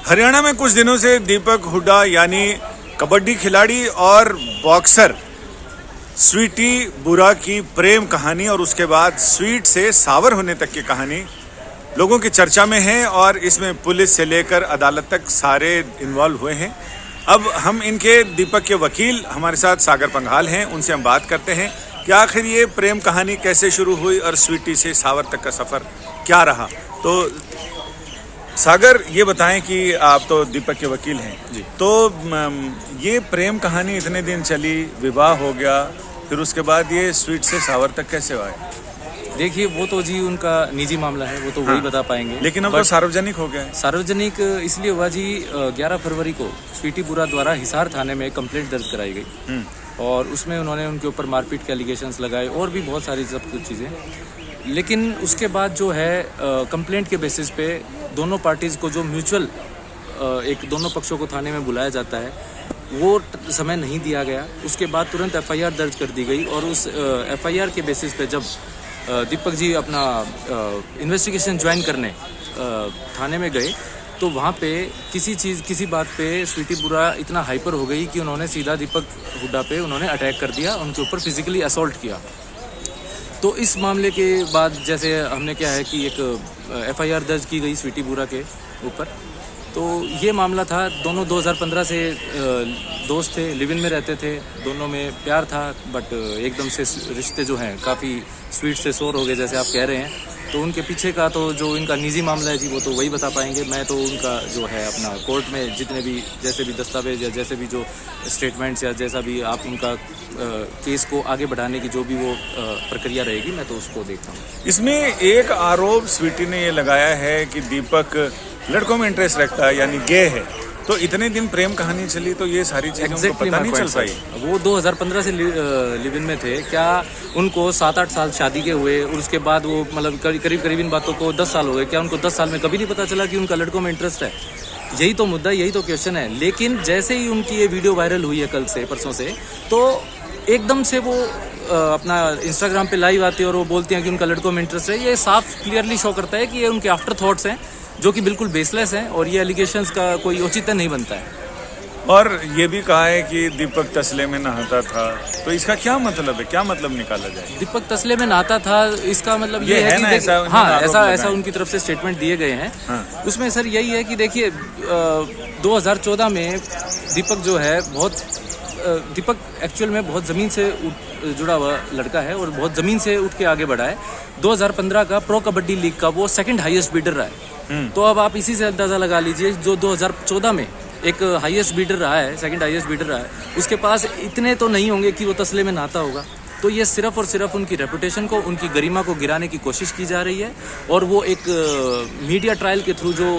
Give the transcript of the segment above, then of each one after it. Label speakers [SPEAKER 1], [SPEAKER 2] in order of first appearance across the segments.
[SPEAKER 1] हरियाणा में कुछ दिनों से दीपक हुड्डा यानी कबड्डी खिलाड़ी और बॉक्सर स्वीटी बुरा की प्रेम कहानी और उसके बाद स्वीट से सावर होने तक की कहानी लोगों की चर्चा में है और इसमें पुलिस से लेकर अदालत तक सारे इन्वॉल्व हुए हैं। अब हम इनके दीपक के वकील हमारे साथ सागर पंघाल हैं, उनसे हम बात करते हैं कि आखिर ये प्रेम कहानी कैसे शुरू हुई और स्वीटी से सावर तक का सफ़र क्या रहा। तो सागर, ये बताएं कि आप तो दीपक के वकील हैं जी, तो ये प्रेम कहानी इतने दिन चली, विवाह हो गया, फिर उसके बाद ये स्वीट से सावर तक कैसे हुआ है?
[SPEAKER 2] देखिए, वो तो जी उनका निजी मामला है, वो तो वही बता पाएंगे।
[SPEAKER 1] लेकिन अब तो सार्वजनिक हो गया है।
[SPEAKER 2] सार्वजनिक इसलिए हुआ जी, 11 फरवरी को स्वीटी बुरा द्वारा हिसार थाने में कंप्लेंट दर्ज कराई गई और उसमें उन्होंने उनके ऊपर मारपीट के एलिगेशंस लगाए और भी बहुत सारी सब कुछ चीज़ें। लेकिन उसके बाद जो है कंप्लेंट के बेसिस पे दोनों पार्टीज़ को जो म्यूचुअल एक दोनों पक्षों को थाने में बुलाया जाता है वो समय नहीं दिया गया। उसके बाद तुरंत एफआईआर दर्ज कर दी गई और उस एफआईआर के बेसिस पे जब दीपक जी अपना इन्वेस्टिगेशन ज्वाइन करने थाने में गए तो वहाँ पे किसी बात पे स्वीटी बुरा इतना हाइपर हो गई कि उन्होंने सीधा दीपक हुड्डा पे उन्होंने अटैक कर दिया, उनके ऊपर फिजिकली असॉल्ट किया। तो इस मामले के बाद जैसे हमने क्या है कि एक एफआईआर दर्ज की गई स्वीटी बुरा के ऊपर। तो ये मामला था, दोनों 2015 से दोस्त थे, लिव इन में रहते थे, दोनों में प्यार था, बट एकदम से रिश्ते जो हैं काफ़ी स्वीट से शोर हो गए जैसे आप कह रहे हैं। तो उनके पीछे का तो जो इनका निजी मामला है जी वो तो वही बता पाएंगे। मैं तो उनका जो है अपना कोर्ट में जितने भी जैसे भी दस्तावेज या जैसे भी जो स्टेटमेंट्स या जैसा भी आप उनका केस को आगे बढ़ाने की जो भी वो प्रक्रिया रहेगी मैं तो उसको देखता हूँ।
[SPEAKER 1] इसमें एक आरोप स्वीटी ने ये लगाया है कि दीपक लड़कों में इंटरेस्ट रखता है, यानी गे है। तो इतने दिन प्रेम कहानी चली तो ये सारी चीजें पता नहीं चल पाई।
[SPEAKER 2] वो 2015 से लिव इन में थे, क्या उनको 7-8 साल शादी के हुए और उसके बाद वो मतलब करीब इन बातों को 10 साल हो गए, क्या उनको 10 साल में कभी नहीं पता चला कि उनका लड़कों में इंटरेस्ट है? यही तो मुद्दा, यही तो क्वेश्चन है। लेकिन जैसे ही उनकी ये वीडियो वायरल हुई है कल से परसों से, तो एकदम से वो अपना इंस्टाग्राम पे लाइव आती है और वो बोलती हैं कि उनका लड़कों में इंटरेस्ट है। ये साफ क्लियरली शो करता है कि ये उनके आफ्टर थॉट्स हैं जो कि बिल्कुल बेसलेस हैं और ये एलिगेशंस का कोई औचित्य नहीं बनता है।
[SPEAKER 1] और ये भी कहा है कि दीपक तसले में नहाता था, तो इसका क्या मतलब है, क्या मतलब निकाला जाए?
[SPEAKER 2] दीपक तसले में नहाता था, इसका मतलब ये है कि ऐसा उनकी तरफ से स्टेटमेंट दिए गए हैं। हाँ। उसमें सर यही है कि देखिए 2014 में दीपक जो है दीपक एक्चुअल में बहुत ज़मीन से जुड़ा हुआ लड़का है और बहुत ज़मीन से उठ के आगे बढ़ा है। 2015 का प्रो कबड्डी लीग का वो सेकंड हाईएस्ट बीडर रहा है। तो अब आप इसी से अंदाज़ा लगा लीजिए, जो 2014 में एक हाईएस्ट बीडर रहा है, सेकंड हाईएस्ट बीडर रहा है, उसके पास इतने तो नहीं होंगे कि वो तसले में नहाता होगा। तो ये सिर्फ और सिर्फ उनकी रेपुटेशन को, उनकी गरिमा को गिराने की कोशिश की जा रही है और वो एक मीडिया ट्रायल के थ्रू जो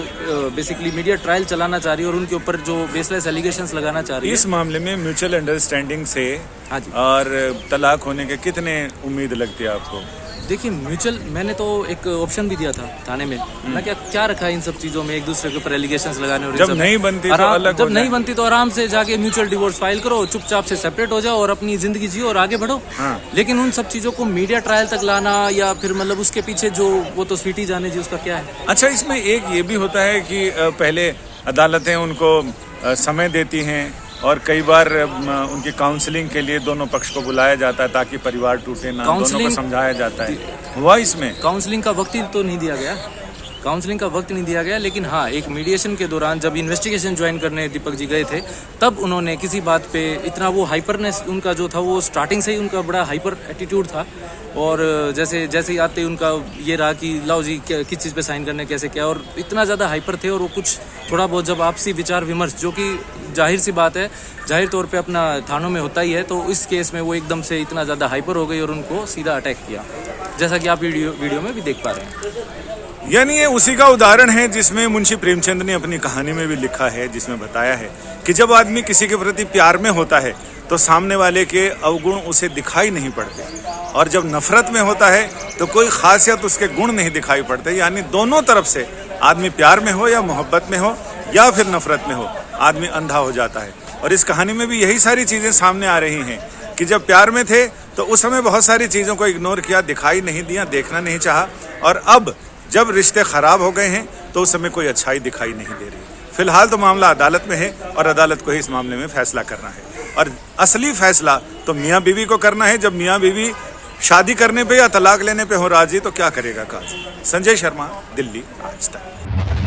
[SPEAKER 2] बेसिकली मीडिया ट्रायल चलाना चाह रही है और उनके ऊपर जो बेसलेस एलिगेशंस लगाना चाह रही है।
[SPEAKER 1] इस मामले में म्यूचुअल अंडरस्टैंडिंग से
[SPEAKER 2] हाँ जी,
[SPEAKER 1] और तलाक होने के कितने उम्मीद लगती है आपको?
[SPEAKER 2] देखिए म्यूचुअल, मैंने तो एक ऑप्शन भी दिया था थाने में, मैं क्या रखा है इन सब चीजों में, एक दूसरे के ऊपर एलिगेशंस लगाने और
[SPEAKER 1] जब नहीं बनती तो अलग,
[SPEAKER 2] जब नहीं बनती तो आराम से जाके म्यूचुअल डिवोर्स फाइल करो, चुपचाप से सेपरेट हो जाओ और अपनी जिंदगी जियो और आगे बढ़ो। हाँ। लेकिन उन सब चीजों को मीडिया ट्रायल तक लाना या फिर मतलब उसके पीछे जो वो तो स्वीटी जाने जी उसका क्या है।
[SPEAKER 1] अच्छा, इसमें एक ये भी होता है कि पहले अदालतें उनको समय देती हैं और कई बार उनकी काउंसलिंग के लिए दोनों पक्ष को बुलाया जाता है ताकि परिवार टूटे ना, दोनों को समझाया जाता है। हुआ इसमें
[SPEAKER 2] काउंसलिंग का वक्त ही तो नहीं दिया गया, काउंसलिंग का वक्त नहीं दिया गया। लेकिन हाँ, एक मीडिएशन के दौरान जब इन्वेस्टिगेशन ज्वाइन करने दीपक जी गए थे तब उन्होंने किसी बात पे इतना वो हाइपरनेस उनका जो था वो स्टार्टिंग से ही उनका बड़ा हाइपर एटीट्यूड था और जैसे ही आते ही उनका ये रहा कि लाओ जी किस चीज़ पे साइन करने कैसे क्या, और इतना ज़्यादा हाइपर थे। और वो कुछ थोड़ा बहुत जब आपसी विचार विमर्श, जो कि जाहिर सी बात है, जाहिर तौर पे अपना थानों में होता ही है, तो इस केस में वो एकदम से इतना ज़्यादा हाइपर हो गई और उनको सीधा अटैक किया, जैसा कि आप वीडियो में भी देख पा रहे हैं।
[SPEAKER 1] यानी ये उसी का उदाहरण है जिसमें मुंशी प्रेमचंद ने अपनी कहानी में भी लिखा है, जिसमें बताया है कि जब आदमी किसी के प्रति प्यार में होता है तो सामने वाले के अवगुण उसे दिखाई नहीं पड़ते, और जब नफरत में होता है तो कोई खासियत उसके गुण नहीं दिखाई पड़ते। यानी दोनों तरफ से, आदमी प्यार में हो या मोहब्बत में हो या फिर नफरत में हो, आदमी अंधा हो जाता है। और इस कहानी में भी यही सारी चीज़ें सामने आ रही हैं कि जब प्यार में थे तो उस समय बहुत सारी चीज़ों को इग्नोर किया, दिखाई नहीं दिया, देखना नहीं चाहा, और अब जब रिश्ते खराब हो गए हैं तो उस समय कोई अच्छाई दिखाई नहीं दे रही। फिलहाल तो मामला अदालत में है और अदालत को ही इस मामले में फैसला करना है, और असली फैसला तो मियाँ बीवी को करना है। जब मियाँ बीवी शादी करने पे या तलाक लेने पे हो राजी तो क्या करेगा काजी। संजय शर्मा, दिल्ली, आज तक।